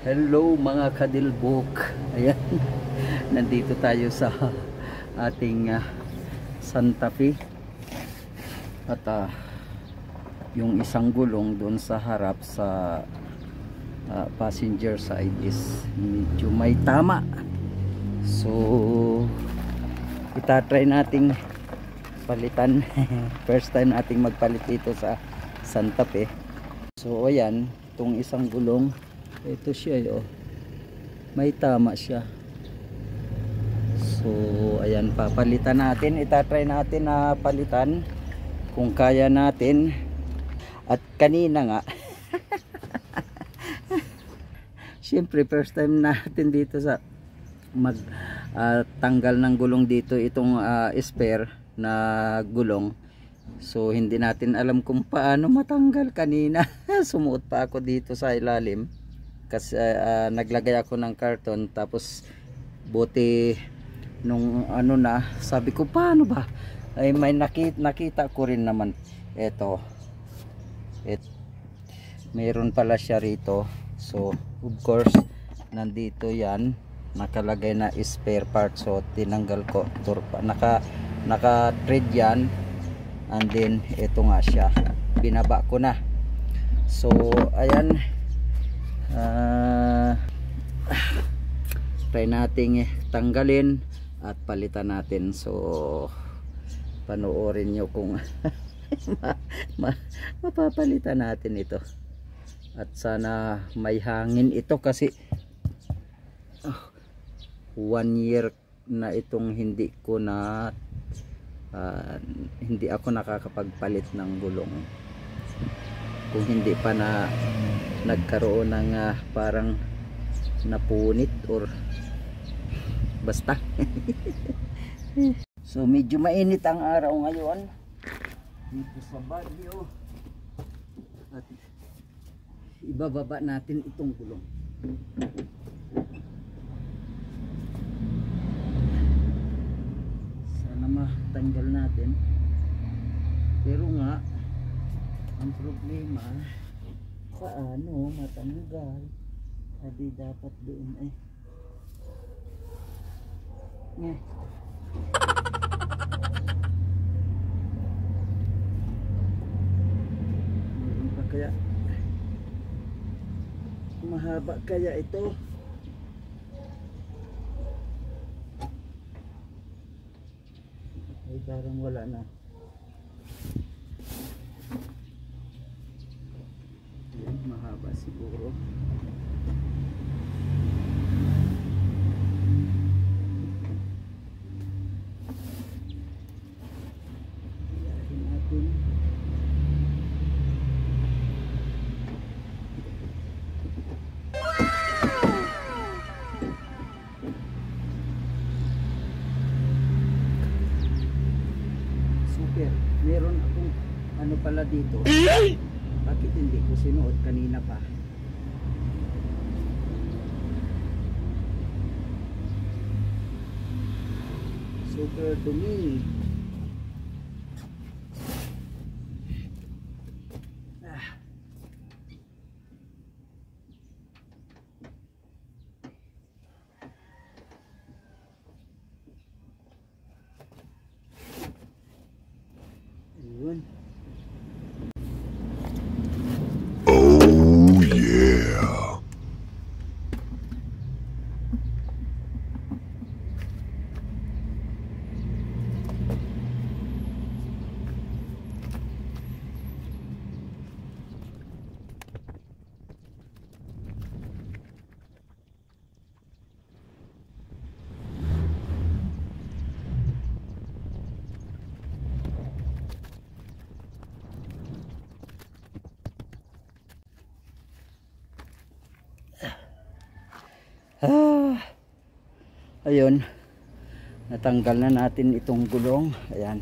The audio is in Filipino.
Hello mga kadilbok. Ayan. Nandito tayo sa ating Santa Fe. At yung isang gulong doon sa harap sa passenger side is medyo may tama. So itatry nating palitan. First time nating magpalit dito sa Santa Fe. So ayan, itong isang gulong, ito siya, oh. May tama siya. So ayan, papalitan natin. Itatry natin na palitan kung kaya natin. At kanina nga syempre first time natin dito sa tanggal ng gulong dito, itong spare na gulong. So hindi natin alam kung paano matanggal kanina. Sumuot pa ako dito sa ilalim kasi naglagay ako ng karton, tapos buti nung sabi ko paano ba, ay may nakita ko rin naman ito, meron pala siya rito. So of course nandito yan, nakalagay na spare part. So tinanggal ko, naka thread yan, and then ito nga siya, binaba ko na. So ayan, try nating tanggalin at palitan natin. So panoorin nyo kung mapapalitan natin ito. At sana may hangin ito kasi 1 year na itong hindi ako nakakapagpalit ng gulong. Kung hindi pa na nagkaroon ng parang napunit or basta. So medyo mainit ang araw ngayon dito sa Baguio, at ibababa natin itong gulong. Sana matanggal natin, pero nga ang problema, paano matanggal? Adi dapat doon meron pa kaya, mahaba kaya ito? Ay parang wala na. Yan, mahaba siguro. Super, meron akong pala dito. Bakit hindi ko sinuot kanina pa? Super dumi. Ayun. Oh yeah. Ayun, natanggal na natin itong gulong. Ayan.